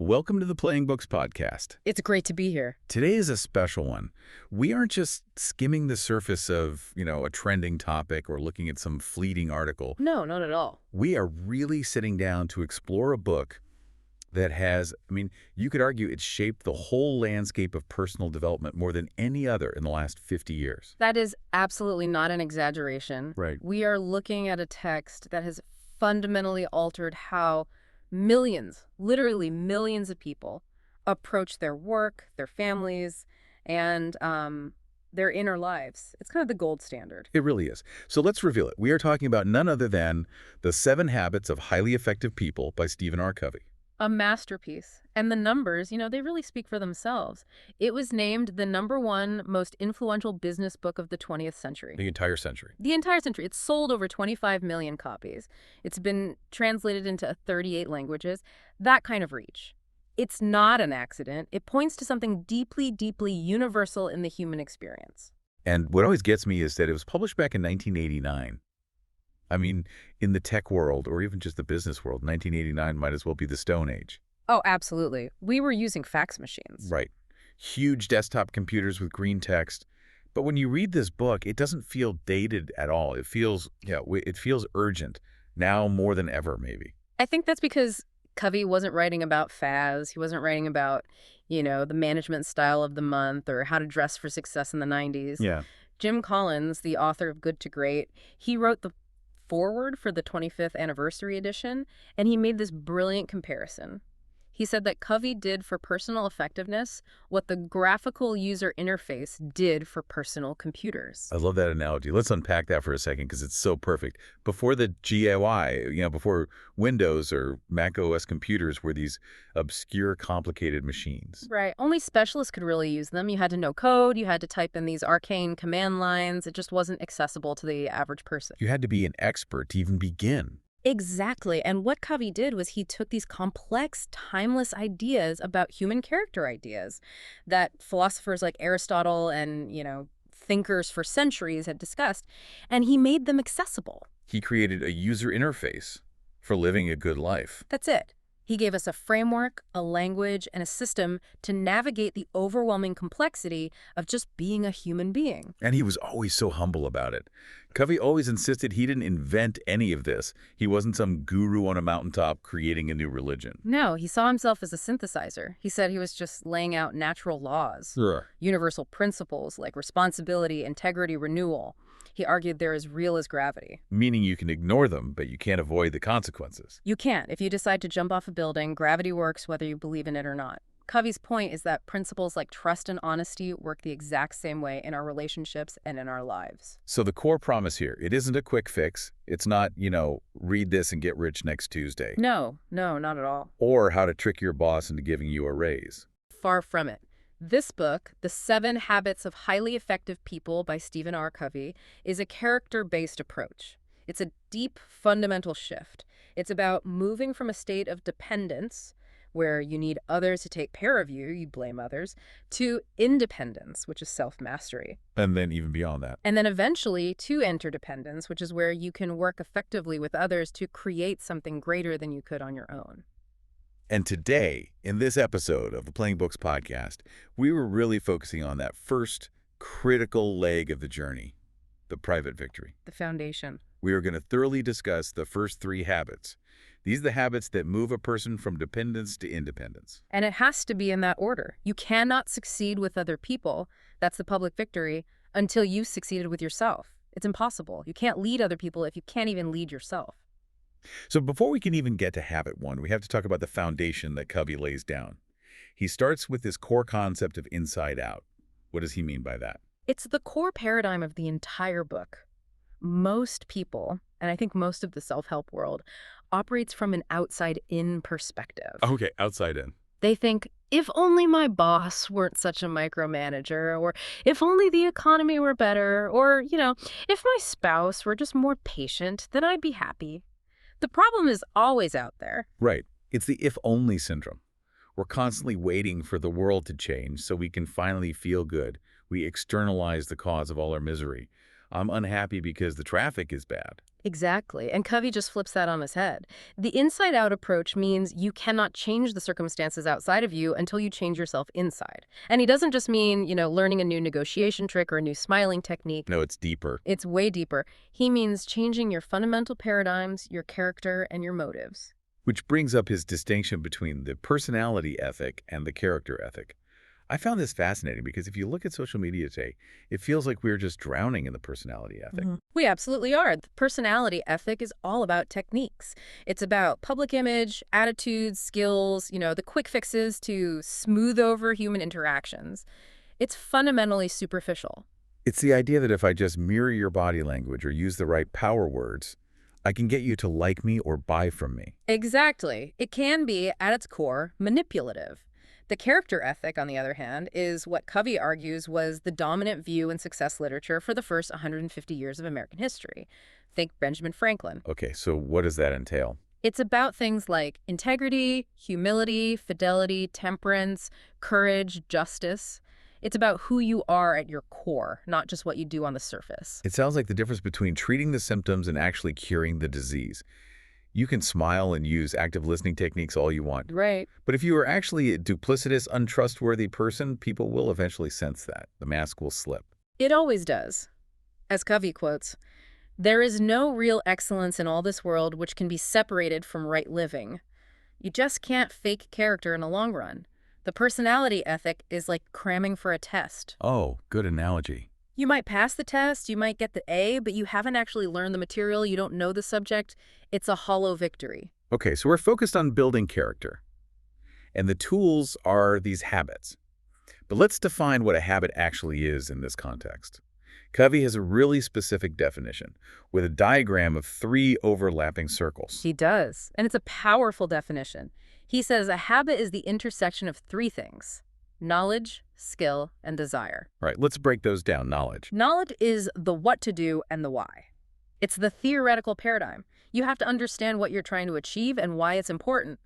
Welcome to the Playing Books podcast. It's great to be here. Today is a special one. We aren't just skimming the surface of, a trending topic or looking at some fleeting article. No, not at all. We are really sitting down to explore a book that has, you could argue it's shaped the whole landscape of personal development more than any other in the last 50 years. That is absolutely not an exaggeration. Right. We are looking at a text that has fundamentally altered how millions, literally millions of people approach their work, their families, and their inner lives. It's kind of the gold standard. It really is. So let's reveal it. We are talking about none other than The 7 Habits of Highly Effective People by Stephen R. Covey. A masterpiece. And the numbers, they really speak for themselves. It was named the #1 most influential business book of the 20th century. The entire century. The entire century. It's sold over 25 million copies. It's been translated into 38 languages. That kind of reach. It's not an accident. It points to something deeply, deeply universal in the human experience. And what always gets me is that it was published back in 1989. In the tech world, or even just the business world, 1989 might as well be the Stone Age. Oh, absolutely. We were using fax machines. Right. Huge desktop computers with green text. But when you read this book, it doesn't feel dated at all. It feels urgent, now more than ever, maybe. I think that's because Covey wasn't writing about fads. He wasn't writing about, the management style of the month or how to dress for success in the 90s. Yeah. Jim Collins, the author of Good to Great, he wrote the foreword for the 25th anniversary edition, and he made this brilliant comparison. He said that Covey did for personal effectiveness what the graphical user interface did for personal computers. I love that analogy. Let's unpack that for a second because it's so perfect. Before the GUI, before Windows or Mac OS computers were these obscure, complicated machines. Right. Only specialists could really use them. You had to know code. You had to type in these arcane command lines. It just wasn't accessible to the average person. You had to be an expert to even begin. Exactly. And what Covey did was he took these complex, timeless ideas about human character ideas that philosophers like Aristotle and, thinkers for centuries had discussed, and he made them accessible. He created a user interface for living a good life. That's it. He gave us a framework, a language, and a system to navigate the overwhelming complexity of just being a human being. And he was always so humble about it. Covey always insisted he didn't invent any of this. He wasn't some guru on a mountaintop creating a new religion. No, he saw himself as a synthesizer. He said he was just laying out natural laws, universal principles like responsibility, integrity, renewal. He argued they're as real as gravity. Meaning you can ignore them, but you can't avoid the consequences. You can't. If you decide to jump off a building, gravity works whether you believe in it or not. Covey's point is that principles like trust and honesty work the exact same way in our relationships and in our lives. So the core promise here, it isn't a quick fix. It's not, read this and get rich next Tuesday. No, not at all. Or how to trick your boss into giving you a raise. Far from it. This book, The 7 Habits of Highly Effective People by Stephen R. Covey, is a character-based approach. It's a deep, fundamental shift. It's about moving from a state of dependence, where you need others to take care of you, you blame others, to independence, which is self-mastery. And then even beyond that. And then eventually to interdependence, which is where you can work effectively with others to create something greater than you could on your own. And today, in this episode of the Playing Books podcast, we were really focusing on that first critical leg of the journey, the private victory. The foundation. We are going to thoroughly discuss the first 3 habits. These are the habits that move a person from dependence to independence. And it has to be in that order. You cannot succeed with other people, that's the public victory, until you've succeeded with yourself. It's impossible. You can't lead other people if you can't even lead yourself. So before we can even get to habit 1, we have to talk about the foundation that Covey lays down. He starts with this core concept of inside out. What does he mean by that? It's the core paradigm of the entire book. Most people, and I think most of the self-help world, operates from an outside-in perspective. Okay, outside in. They think, if only my boss weren't such a micromanager, or if only the economy were better, or, if my spouse were just more patient, then I'd be happy. The problem is always out there. Right. It's the if-only syndrome. We're constantly waiting for the world to change so we can finally feel good. We externalize the cause of all our misery. I'm unhappy because the traffic is bad. Exactly. And Covey just flips that on his head. The inside-out approach means you cannot change the circumstances outside of you until you change yourself inside. And he doesn't just mean, learning a new negotiation trick or a new smiling technique. No, it's deeper. It's way deeper. He means changing your fundamental paradigms, your character, and your motives. Which brings up his distinction between the personality ethic and the character ethic. I found this fascinating because if you look at social media today, it feels like we're just drowning in the personality ethic. We absolutely are. The personality ethic is all about techniques. It's about public image, attitudes, skills, the quick fixes to smooth over human interactions. It's fundamentally superficial. It's the idea that if I just mirror your body language or use the right power words, I can get you to like me or buy from me. Exactly. It can be, at its core, manipulative. The character ethic, on the other hand, is what Covey argues was the dominant view in success literature for the first 150 years of American history. Think Benjamin Franklin. Okay, so what does that entail? It's about things like integrity, humility, fidelity, temperance, courage, justice. It's about who you are at your core, not just what you do on the surface. It sounds like the difference between treating the symptoms and actually curing the disease. You can smile and use active listening techniques all you want. Right. But if you are actually a duplicitous, untrustworthy person, people will eventually sense that. The mask will slip. It always does. As Covey quotes, "There is no real excellence in all this world which can be separated from right living. You just can't fake character in the long run. The personality ethic is like cramming for a test. Oh, good analogy. You might pass the test, you might get the A, but you haven't actually learned the material, you don't know the subject. It's a hollow victory." Okay, so we're focused on building character. And the tools are these habits. But let's define what a habit actually is in this context. Covey has a really specific definition with a diagram of 3 overlapping circles. He does, and it's a powerful definition. He says a habit is the intersection of 3 things: knowledge, skill, and desire. Right, let's break those down. Knowledge. Knowledge is the what to do and the why. It's the theoretical paradigm. You have to understand what you're trying to achieve and why it's important.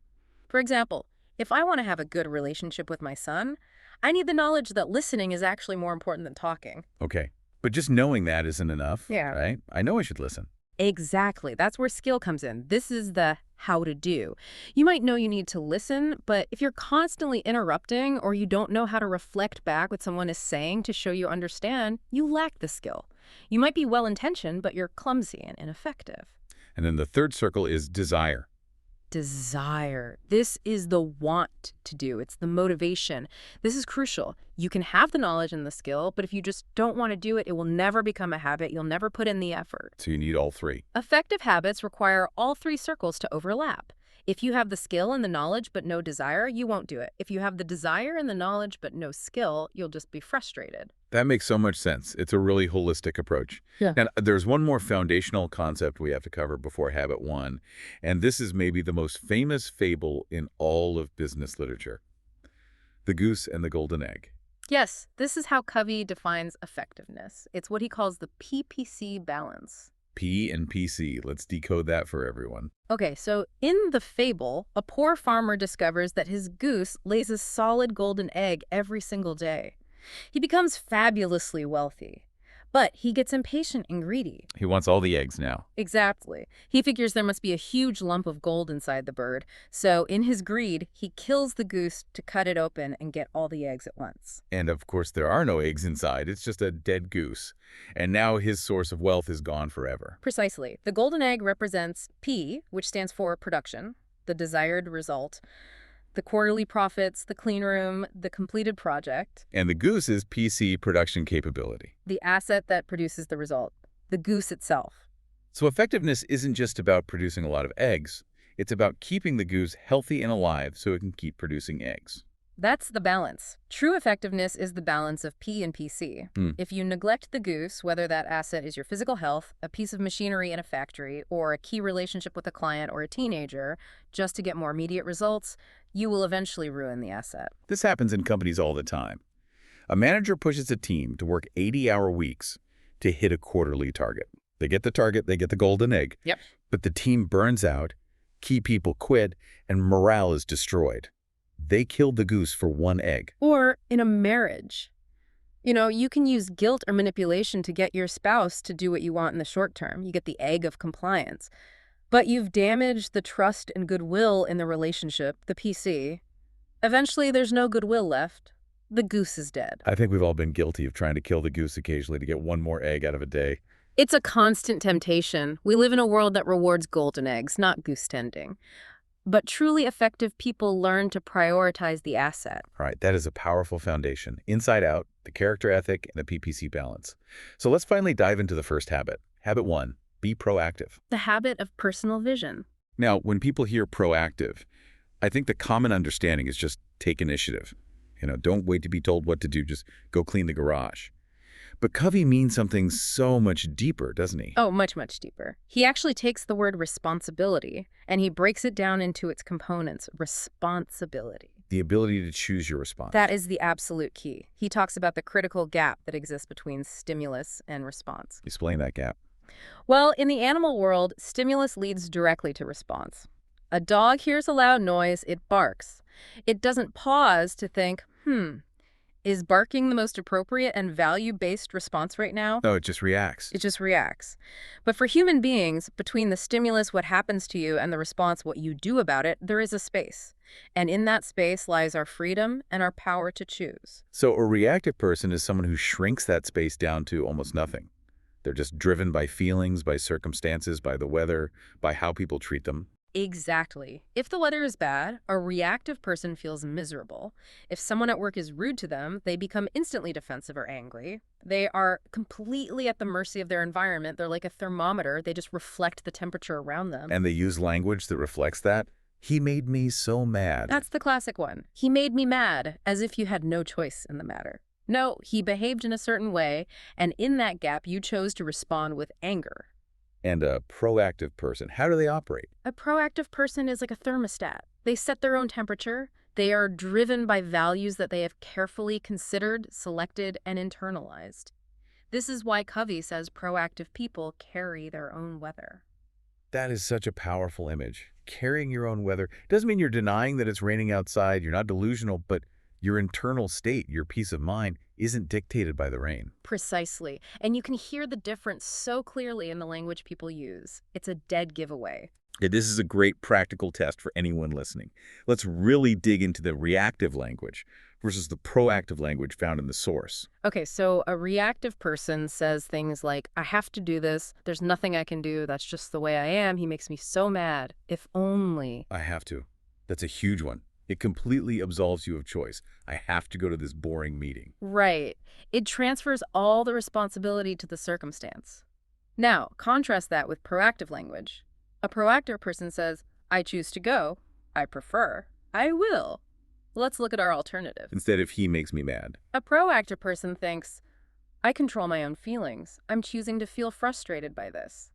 For example, if I want to have a good relationship with my son, I need the knowledge that listening is actually more important than talking. Okay, but just knowing that isn't enough, Yeah. right? I know I should listen. Exactly. That's where skill comes in. This is the how to do. You might know you need to listen, but if you're constantly interrupting or you don't know how to reflect back what someone is saying to show you understand, you lack the skill. You might be well-intentioned, but you're clumsy and ineffective. And then the third circle is desire. Desire. This is the want to do. It's the motivation. This is crucial. You can have the knowledge and the skill, but if you just don't want to do it, it will never become a habit. You'll never put in the effort. So you need all 3. Effective habits require all 3 circles to overlap. If you have the skill and the knowledge but no desire, you won't do it. If you have the desire and the knowledge but no skill, you'll just be frustrated. That makes so much sense. It's a really holistic approach. Yeah. Now, there's one more foundational concept we have to cover before habit 1, and this is maybe the most famous fable in all of business literature. The goose and the golden egg. Yes, this is how Covey defines effectiveness. It's what he calls the PPC balance. P and PC. Let's decode that for everyone. Okay, so in the fable, a poor farmer discovers that his goose lays a solid golden egg every single day. He becomes fabulously wealthy, but he gets impatient and greedy. He wants all the eggs now. Exactly. He figures there must be a huge lump of gold inside the bird, so in his greed, he kills the goose to cut it open and get all the eggs at once. And of course, there are no eggs inside. It's just a dead goose. And now his source of wealth is gone forever. Precisely. The golden egg represents P, which stands for production, the desired result, the quarterly profits, the clean room, the completed project. And the goose is PC, production capability. The asset that produces the result, the goose itself. So effectiveness isn't just about producing a lot of eggs. It's about keeping the goose healthy and alive so it can keep producing eggs. That's the balance. True effectiveness is the balance of P and PC. If you neglect the goose, whether that asset is your physical health, a piece of machinery in a factory, or a key relationship with a client or a teenager, just to get more immediate results, you will eventually ruin the asset. This happens in companies all the time. A manager pushes a team to work 80-hour weeks to hit a quarterly target. They get the target, they get the golden egg. Yep. But the team burns out, key people quit, and morale is destroyed. They killed the goose for 1 egg. Or in a marriage. You can use guilt or manipulation to get your spouse to do what you want in the short term. You get the egg of compliance. But you've damaged the trust and goodwill in the relationship, the PC. Eventually, there's no goodwill left. The goose is dead. I think we've all been guilty of trying to kill the goose occasionally to get one more egg out of a day. It's a constant temptation. We live in a world that rewards golden eggs, not goose tending. But truly effective people learn to prioritize the asset. All right, that is a powerful foundation. Inside out, the character ethic, and the PPC balance. So let's finally dive into the first habit. Habit 1, be proactive. The habit of personal vision. Now, when people hear proactive, I think the common understanding is just take initiative. Don't wait to be told what to do, just go clean the garage. But Covey means something so much deeper, doesn't he? Oh, much, much deeper. He actually takes the word responsibility and he breaks it down into its components. Responsibility. The ability to choose your response. That is the absolute key. He talks about the critical gap that exists between stimulus and response. Explain that gap. Well, in the animal world, stimulus leads directly to response. A dog hears a loud noise, it barks. It doesn't pause to think, is barking the most appropriate and value-based response right now? No, it just reacts. It just reacts. But for human beings, between the stimulus, what happens to you, and the response, what you do about it, there is a space. And in that space lies our freedom and our power to choose. So a reactive person is someone who shrinks that space down to almost nothing. They're just driven by feelings, by circumstances, by the weather, by how people treat them. Exactly. If the weather is bad, a reactive person feels miserable. If someone at work is rude to them, they become instantly defensive or angry. They are completely at the mercy of their environment. They're like a thermometer. They just reflect the temperature around them. And they use language that reflects that. He made me so mad. That's the classic one. He made me mad, as if you had no choice in the matter. No, he behaved in a certain way, and in that gap, you chose to respond with anger. And a proactive person, how do they operate? A proactive person is like a thermostat. They set their own temperature. They are driven by values that they have carefully considered, selected, and internalized. This is why Covey says proactive people carry their own weather. That is such a powerful image. Carrying your own weather doesn't mean you're denying that it's raining outside. You're not delusional, but your internal state, your peace of mind, isn't dictated by the rain. Precisely. And you can hear the difference so clearly in the language people use. It's a dead giveaway. Yeah, this is a great practical test for anyone listening. Let's really dig into the reactive language versus the proactive language found in the source. Okay, so a reactive person says things like, I have to do this. There's nothing I can do. That's just the way I am. He makes me so mad. If only. I have to. That's a huge one. It completely absolves you of choice. I have to go to this boring meeting. Right. It transfers all the responsibility to the circumstance. Now, contrast that with proactive language. A proactive person says, I choose to go. I prefer. I will. Let's look at our alternative. Instead of he makes me mad. A proactive person thinks, I control my own feelings. I'm choosing to feel frustrated by this.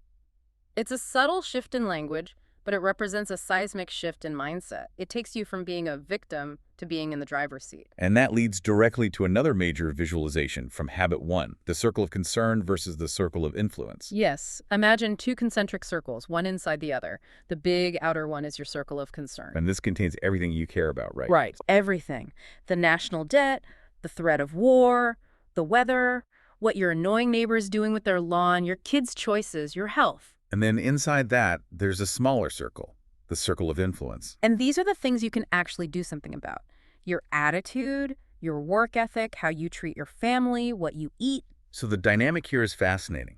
It's a subtle shift in language, but it represents a seismic shift in mindset. It takes you from being a victim to being in the driver's seat. And that leads directly to another major visualization from habit 1, the circle of concern versus the circle of influence. Yes. Imagine two concentric circles, one inside the other. The big outer one is your circle of concern. And this contains everything you care about, right? Right. Everything. The national debt, the threat of war, the weather, what your annoying neighbor is doing with their lawn, your kids' choices, your health. And then inside that, there's a smaller circle, the circle of influence. And these are the things you can actually do something about. Your attitude, your work ethic, how you treat your family, what you eat. So the dynamic here is fascinating.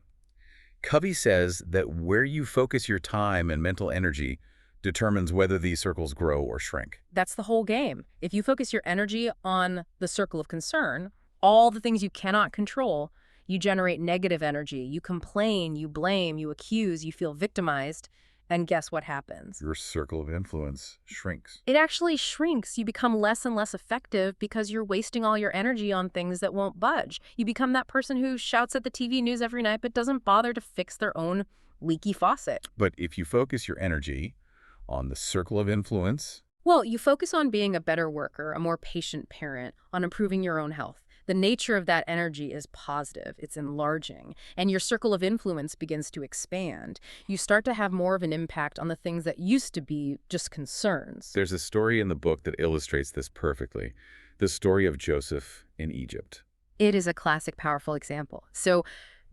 Covey says that where you focus your time and mental energy determines whether these circles grow or shrink. That's the whole game. If you focus your energy on the circle of concern, all the things you cannot control, you generate negative energy. You complain, you blame, you accuse, you feel victimized. And guess what happens? Your circle of influence shrinks. It actually shrinks. You become less and less effective because you're wasting all your energy on things that won't budge. You become that person who shouts at the TV news every night but doesn't bother to fix their own leaky faucet. But if you focus your energy on the circle of influence... Well, you focus on being a better worker, a more patient parent, on improving your own health. The nature of that energy is positive, it's enlarging, and your circle of influence begins to expand. You start to have more of an impact on the things that used to be just concerns. There's a story in the book that illustrates this perfectly. The story of Joseph in Egypt. It is a classic, powerful example. So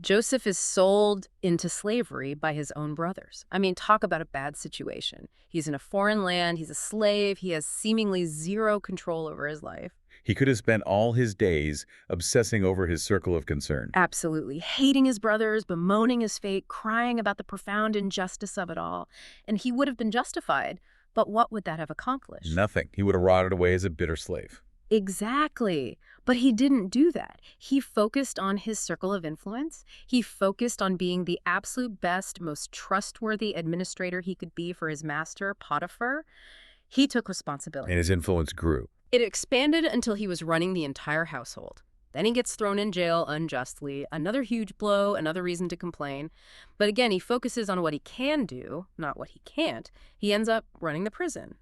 Joseph is sold into slavery by his own brothers. I mean, talk about a bad situation. He's in a foreign land, he's a slave, he has seemingly zero control over his life. He could have spent all his days obsessing over his circle of concern. Absolutely. Hating his brothers, bemoaning his fate, crying about the profound injustice of it all. And he would have been justified, but what would that have accomplished? Nothing. He would have rotted away as a bitter slave. Exactly. But he didn't do that. He focused on his circle of influence. He focused on being the absolute best, most trustworthy administrator he could be for his master, Potiphar. He took responsibility. And his influence grew. It expanded until he was running the entire household. Then he gets thrown in jail unjustly. Another huge blow, another reason to complain. But again, he focuses on what he can do, not what he can't. He ends up running the prison.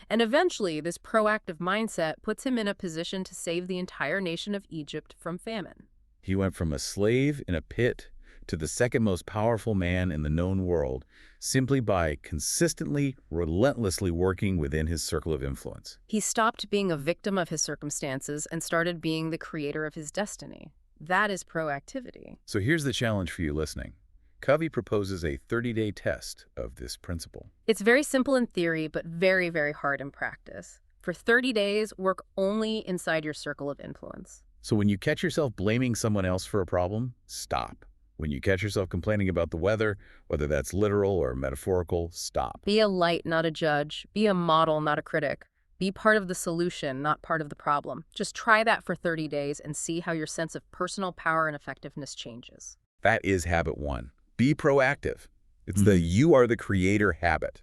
And eventually, this proactive mindset puts him in a position to save the entire nation of Egypt from famine. He went from a slave in a pit to the second most powerful man in the known world simply by consistently, relentlessly working within his circle of influence. He stopped being a victim of his circumstances and started being the creator of his destiny. That is proactivity. So here's the challenge for you listening. Covey proposes a 30-day test of this principle. It's very simple in theory, but very, very hard in practice. For 30 days, work only inside your circle of influence. So when you catch yourself blaming someone else for a problem, stop. When you catch yourself complaining about the weather, whether that's literal or metaphorical, stop. Be a light, not a judge. Be a model, not a critic. Be part of the solution, not part of the problem. Just try that for 30 days and see how your sense of personal power and effectiveness changes. That is habit 1. Be proactive. It's the you are the creator habit,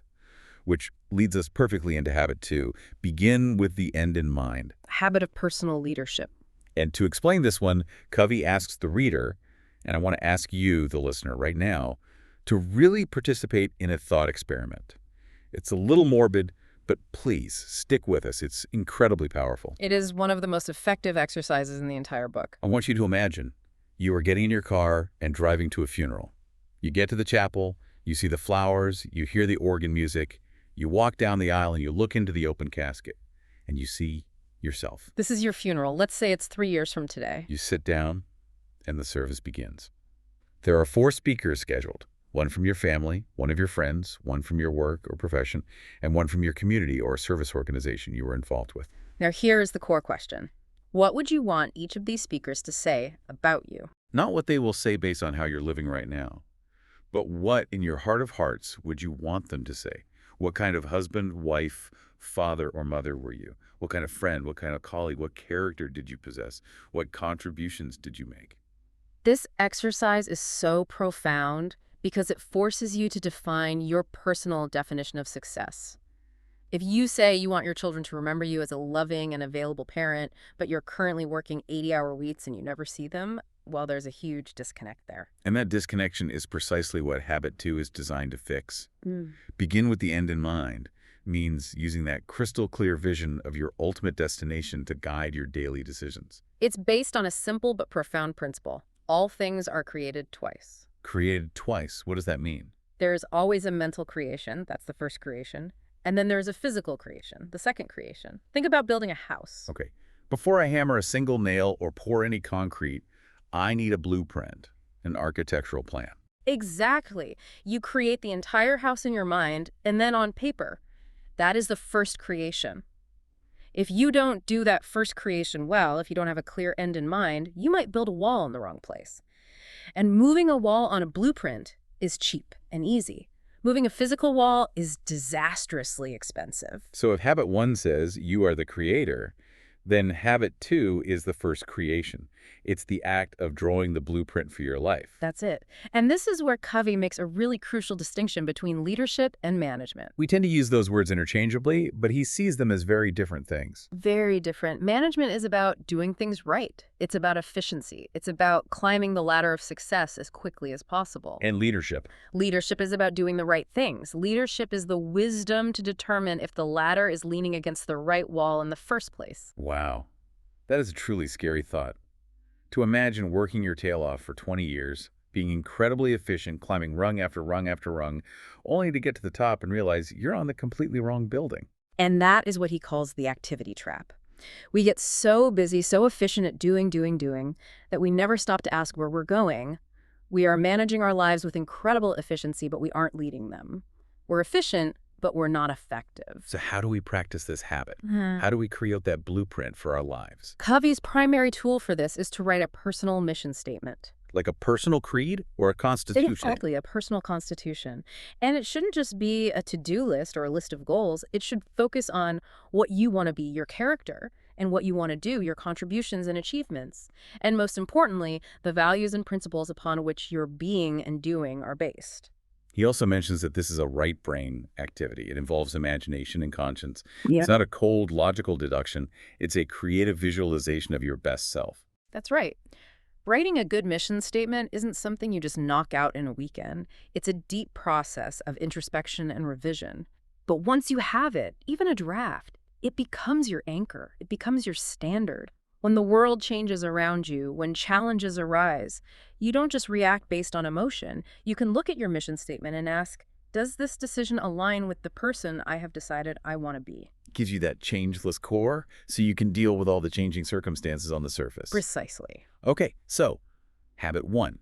which leads us perfectly into habit 2. Begin with the end in mind. Habit of personal leadership. And to explain this one, Covey asks the reader, and I want to ask you, the listener, right now, to really participate in a thought experiment. It's a little morbid, but please stick with us. It's incredibly powerful. It is one of the most effective exercises in the entire book. I want you to imagine you are getting in your car and driving to a funeral. You get to the chapel, you see the flowers, you hear the organ music, you walk down the aisle and you look into the open casket, and you see yourself. This is your funeral. Let's say it's 3 years from today. You sit down, and the service begins. There are 4 speakers scheduled, one from your family, one of your friends, one from your work or profession, and one from your community or service organization you were involved with. Now here is the core question. What would you want each of these speakers to say about you? Not what they will say based on how you're living right now, but what in your heart of hearts would you want them to say? What kind of husband, wife, father, or mother were you? What kind of friend, what kind of colleague, what character did you possess? What contributions did you make? This exercise is so profound because it forces you to define your personal definition of success. If you say you want your children to remember you as a loving and available parent, but you're currently working 80-hour weeks and you never see them, well, there's a huge disconnect there. And that disconnection is precisely what habit 2 is designed to fix. Begin with the end in mind means using that crystal clear vision of your ultimate destination to guide your daily decisions. It's based on a simple but profound principle. All things are created twice. Created twice. What does that mean? There's always a mental creation. That's the first creation. And then there's a physical creation, the second creation. Think about building a house. Okay. Before I hammer a single nail or pour any concrete, I need a blueprint, an architectural plan. Exactly. You create the entire house in your mind and then on paper. That is the first creation. If you don't do that first creation well, if you don't have a clear end in mind, you might build a wall in the wrong place. And moving a wall on a blueprint is cheap and easy. Moving a physical wall is disastrously expensive. So if habit 1 says you are the creator, then habit 2 is the first creation. It's the act of drawing the blueprint for your life. That's it. And this is where Covey makes a really crucial distinction between leadership and management. We tend to use those words interchangeably, but he sees them as very different things. Very different. Management is about doing things right. It's about efficiency. It's about climbing the ladder of success as quickly as possible. And leadership. Leadership is about doing the right things. Leadership is the wisdom to determine if the ladder is leaning against the right wall in the first place. Wow. That is a truly scary thought. To imagine working your tail off for 20 years, being incredibly efficient, climbing rung after rung after rung, only to get to the top and realize you're on the completely wrong building. And that is what he calls the activity trap. We get so busy, so efficient at doing, that we never stop to ask where we're going. We are managing our lives with incredible efficiency, but we aren't leading them. We're efficient, but we're not effective. So how do we practice this habit? Uh, How do we create that blueprint for our lives? Covey's primary tool for this is to write a personal mission statement. Like a personal creed or a constitution? Exactly, a personal constitution. And it shouldn't just be a to-do list or a list of goals. It should focus on what you want to be, your character, and what you want to do, your contributions and achievements. And most importantly, the values and principles upon which your being and doing are based. He also mentions that this is a right brain activity. It involves imagination and conscience. Yeah. It's not a cold, logical deduction. It's a creative visualization of your best self. That's right. Writing a good mission statement isn't something you just knock out in a weekend. It's a deep process of introspection and revision. But once you have it, even a draft, it becomes your anchor. It becomes your standard. When the world changes around you, when challenges arise, you don't just react based on emotion. You can look at your mission statement and ask, does this decision align with the person I have decided I want to be? Gives you that changeless core so you can deal with all the changing circumstances on the surface. Precisely. Okay, so habit 1,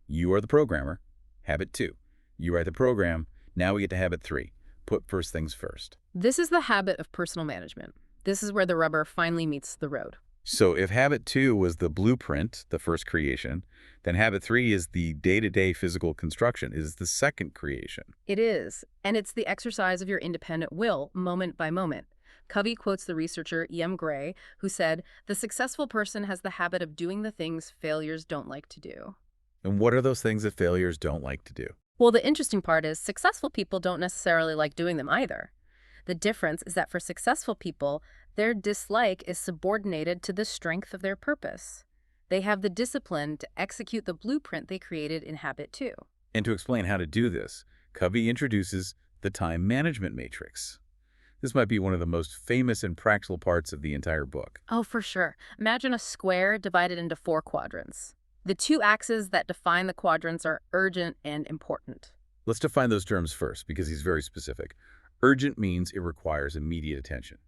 you are the programmer. Habit 2, you write the program. Now we get to habit 3, put first things first. This is the habit of personal management. This is where the rubber finally meets the road. So if habit 2 was the blueprint, the first creation, then habit 3 is the day-to-day physical construction, is the second creation. It is, and it's the exercise of your independent will, moment by moment. Covey quotes the researcher E.M. Gray, who said, "The successful person has the habit of doing the things failures don't like to do." And what are those things that failures don't like to do? Well, the interesting part is successful people don't necessarily like doing them either. The difference is that for successful people, their dislike is subordinated to the strength of their purpose. They have the discipline to execute the blueprint they created in habit 2. And to explain how to do this, Covey introduces the time management matrix. This might be one of the most famous and practical parts of the entire book. Oh, for sure. Imagine a square divided into 4 quadrants. The 2 axes that define the quadrants are urgent and important. Let's define those terms first because he's very specific. Urgent means it requires immediate attention.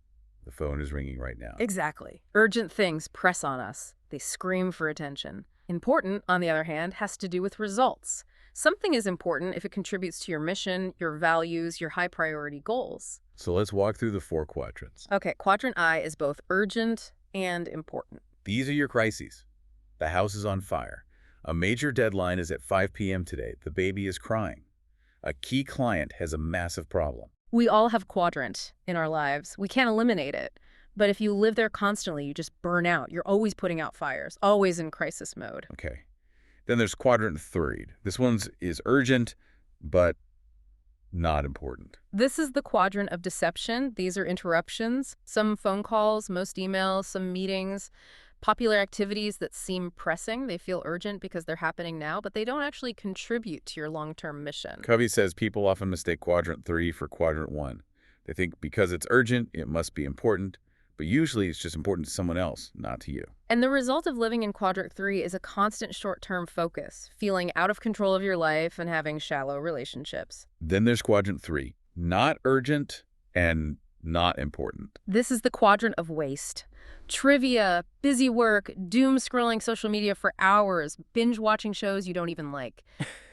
The phone is ringing right now. Exactly. Urgent things press on us. They scream for attention. Important, on the other hand, has to do with results. Something is important if it contributes to your mission, your values, your high priority goals. So let's walk through the 4 quadrants. Okay, quadrant I is both urgent and important. These are your crises. The house is on fire. A major deadline is at 5 p.m. today. The baby is crying. A key client has a massive problem. We all have quadrant in our lives. We can't eliminate it. But if you live there constantly, you just burn out. You're always putting out fires, always in crisis mode. Okay. Then there's quadrant 3. This one is urgent, but not important. This is the quadrant of deception. These are interruptions, some phone calls, most emails, some meetings, popular activities that seem pressing. They feel urgent because they're happening now, but they don't actually contribute to your long-term mission. Covey says people often mistake quadrant 3 for quadrant 1. They think because it's urgent, it must be important, but usually it's just important to someone else, not to you. And the result of living in quadrant 3 is a constant short-term focus, feeling out of control of your life and having shallow relationships. Then there's quadrant 3, not urgent and not important. This is the quadrant of waste. Trivia, busy work, doom scrolling social media for hours, binge watching shows you don't even like.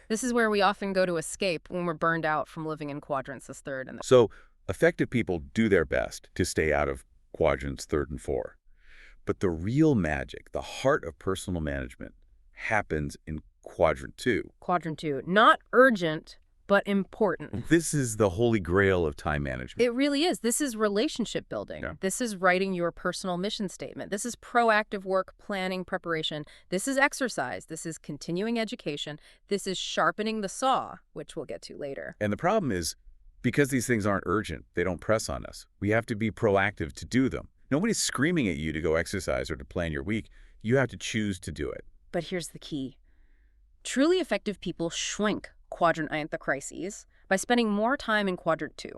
This is where we often go to escape when we're burned out from living in quadrants as 3rd. So effective people do their best to stay out of quadrants 3rd and 4. But the real magic, the heart of personal management, happens in quadrant 2. Quadrant 2, not urgent, but important. This is the holy grail of time management. It really is. This is relationship building. Yeah. This is writing your personal mission statement. This is proactive work, planning, preparation. This is exercise. This is continuing education. This is sharpening the saw, which we'll get to later. And the problem is, because these things aren't urgent, they don't press on us. We have to be proactive to do them. Nobody's screaming at you to go exercise or to plan your week. You have to choose to do it. But here's the key. Truly effective people shrink quadrant I, the crises, by spending more time in quadrant 2.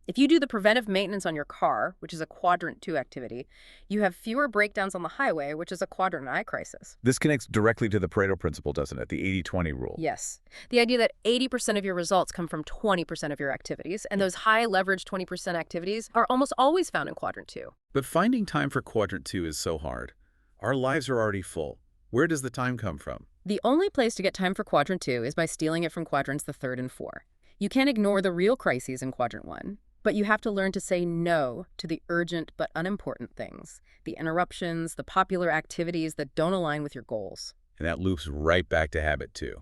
If you do the preventive maintenance on your car, which is a quadrant 2 activity, you have fewer breakdowns on the highway, which is a quadrant I crisis. This connects directly to the Pareto principle, doesn't it? The 80-20 rule. Yes. The idea that 80% of your results come from 20% of your activities, and those high leverage 20% activities are almost always found in quadrant 2. But finding time for quadrant 2 is so hard. Our lives are already full. Where does the time come from? The only place to get time for quadrant 2 is by stealing it from quadrants the 3rd and 4. You can't ignore the real crises in quadrant 1. But you have to learn to say no to the urgent but unimportant things, the interruptions, the popular activities that don't align with your goals. And that loops right back to habit 2.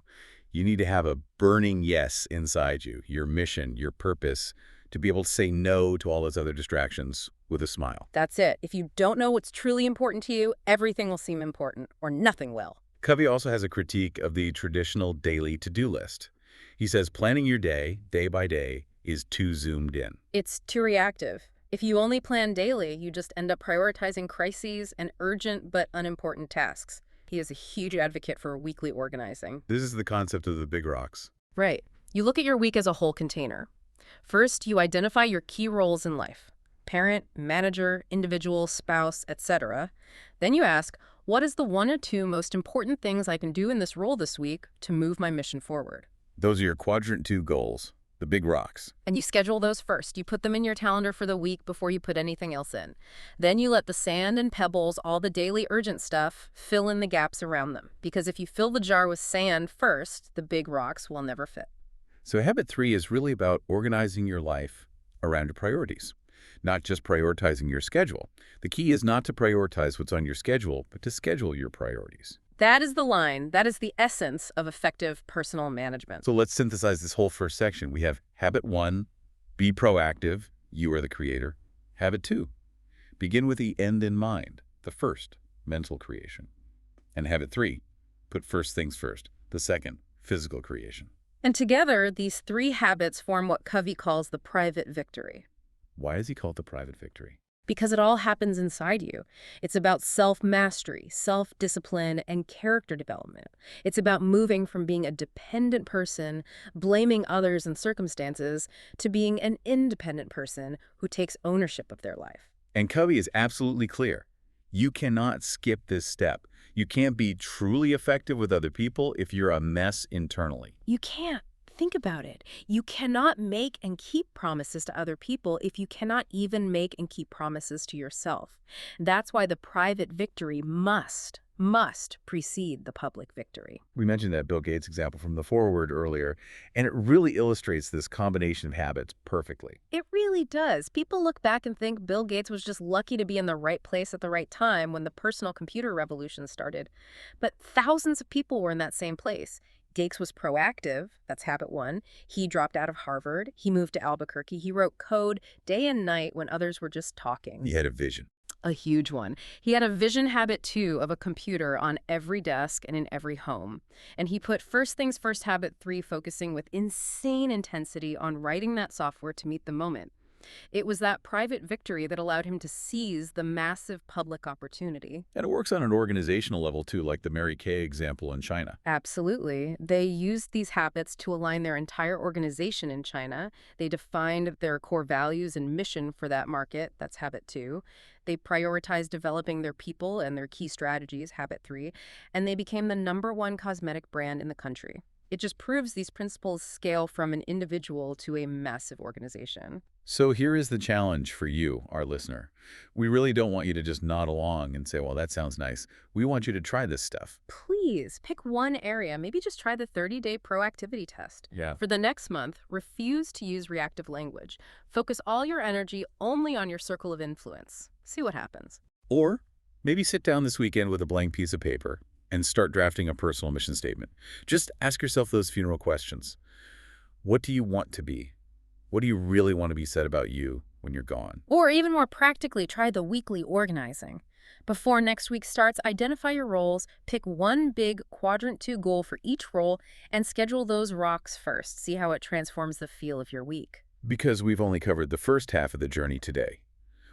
You need to have a burning yes inside you, your mission, your purpose, to be able to say no to all those other distractions with a smile. That's it. If you don't know what's truly important to you, everything will seem important, or nothing will. Covey also has a critique of the traditional daily to-do list. He says planning your day by day, is too zoomed in. It's too reactive. If you only plan daily, you just end up prioritizing crises and urgent but unimportant tasks. He is a huge advocate for weekly organizing. This is the concept of the big rocks. Right. You look at your week as a whole container. First, you identify your key roles in life: parent, manager, individual, spouse, etc. Then you ask, what is the 1 or 2 most important things I can do in this role this week to move my mission forward? Those are your quadrant 2 goals. The big rocks. And you schedule those first. You put them in your calendar for the week before you put anything else in. Then you let the sand and pebbles, all the daily urgent stuff, fill in the gaps around them. Because if you fill the jar with sand first, the big rocks will never fit. So habit 3 is really about organizing your life around your priorities, not just prioritizing your schedule. The key is not to prioritize what's on your schedule, but to schedule your priorities. That is the line. That is the essence of effective personal management. So let's synthesize this whole first section. We have habit 1, be proactive, you are the creator. Habit 2, begin with the end in mind, the first, mental creation. And habit 3, put first things first, the second, physical creation. And together, these 3 habits form what Covey calls the private victory. Why is he called the private victory? Because it all happens inside you. It's about self-mastery, self-discipline, and character development. It's about moving from being a dependent person, blaming others and circumstances, to being an independent person who takes ownership of their life. And Covey is absolutely clear. You cannot skip this step. You can't be truly effective with other people if you're a mess internally. You can't. Think about it. You cannot make and keep promises to other people if you cannot even make and keep promises to yourself. That's why the private victory must precede the public victory. We mentioned that Bill Gates example from the foreword earlier, and it really illustrates this combination of habits perfectly. It really does. People look back and think Bill Gates was just lucky to be in the right place at the right time when the personal computer revolution started. But thousands of people were in that same place. Gates was proactive, that's habit 1. He dropped out of Harvard. He moved to Albuquerque. He wrote code day and night when others were just talking. He had a vision. A huge one. He had a vision habit 2 of a computer on every desk and in every home. And he put first things first habit 3 focusing with insane intensity on writing that software to meet the moment. It was that private victory that allowed him to seize the massive public opportunity. And it works on an organizational level too, like the Mary Kay example in China. Absolutely. They used these habits to align their entire organization in China. They defined their core values and mission for that market. That's habit 2. They prioritized developing their people and their key strategies, habit 3. And they became the #1 cosmetic brand in the country. It just proves these principles scale from an individual to a massive organization. So here is the challenge for you, our listener. We really don't want you to just nod along and say, well, that sounds nice. We want you to try this stuff. Please pick one area. Maybe just try the 30-day proactivity test. Yeah. For the next month, refuse to use reactive language. Focus all your energy only on your circle of influence. See what happens. Or maybe sit down this weekend with a blank piece of paper and start drafting a personal mission statement. Just ask yourself those funeral questions. What do you want to be? What do you really want to be said about you when you're gone? Or even more practically, try the weekly organizing. Before next week starts, identify your roles, pick one big quadrant 2 goal for each role, and schedule those rocks first. See how it transforms the feel of your week. Because we've only covered the first half of the journey today.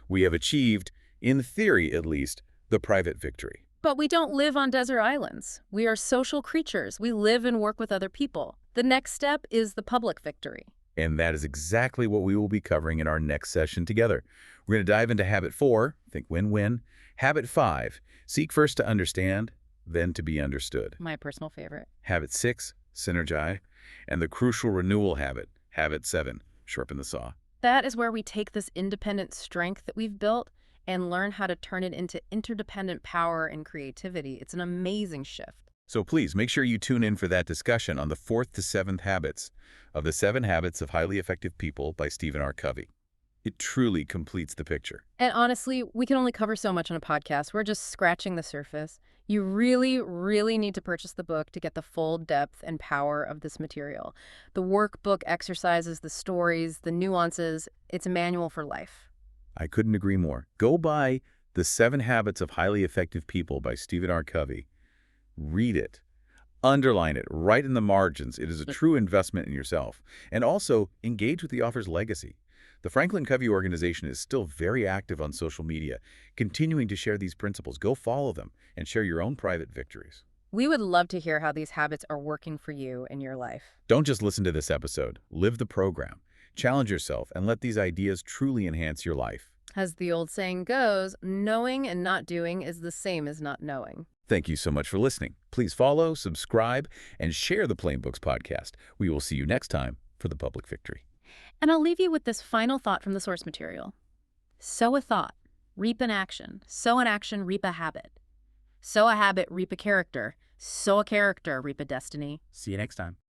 We have achieved, in theory at least, the private victory. But we don't live on desert islands. We are social creatures. We live and work with other people. The next step is the public victory. And that is exactly what we will be covering in our next session together. We're going to dive into habit 4, think win-win. Habit 5, seek first to understand, then to be understood. My personal favorite. Habit 6, synergize. And the crucial renewal habit, habit 7, sharpen the saw. That is where we take this independent strength that we've built and learn how to turn it into interdependent power and creativity. It's an amazing shift. So please make sure you tune in for that discussion on the 4th to 7th habits of the 7 Habits of Highly Effective People by Stephen R. Covey. It truly completes the picture. And honestly, we can only cover so much on a podcast. We're just scratching the surface. You really, really need to purchase the book to get the full depth and power of this material. The workbook exercises, the stories, the nuances. It's a manual for life. I couldn't agree more. Go buy The 7 Habits of Highly Effective People by Stephen R. Covey. Read it. Underline it right in the margins. It is a true investment in yourself. And also, engage with the author's legacy. The Franklin Covey organization is still very active on social media, continuing to share these principles. Go follow them and share your own private victories. We would love to hear how these habits are working for you in your life. Don't just listen to this episode. Live the program. Challenge yourself and let these ideas truly enhance your life. As the old saying goes, knowing and not doing is the same as not knowing. Thank you so much for listening. Please follow, subscribe, and share the Plain Books podcast. We will see you next time for the public victory. And I'll leave you with this final thought from the source material. Sow a thought, reap an action. Sow an action, reap a habit. Sow a habit, reap a character. Sow a character, reap a destiny. See you next time.